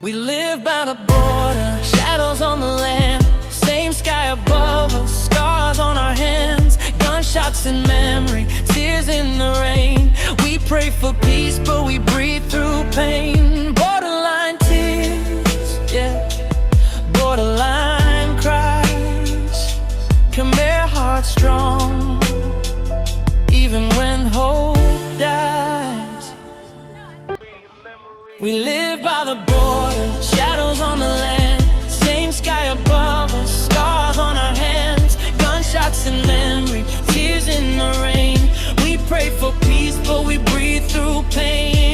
We live by the border, shadows on the land, same sky above us, scars on our hands, gunshots in memory, tears in the rain. We pray for peace, but we breathe through pain. Borderline tears, yeah, borderline cries. Khmer hearts strong, even when hope dies. We live by the border, shadows on the land, same sky above us, scars on our hands, gunshots in memory, tears in the rain. We pray for peace, but we breathe through pain.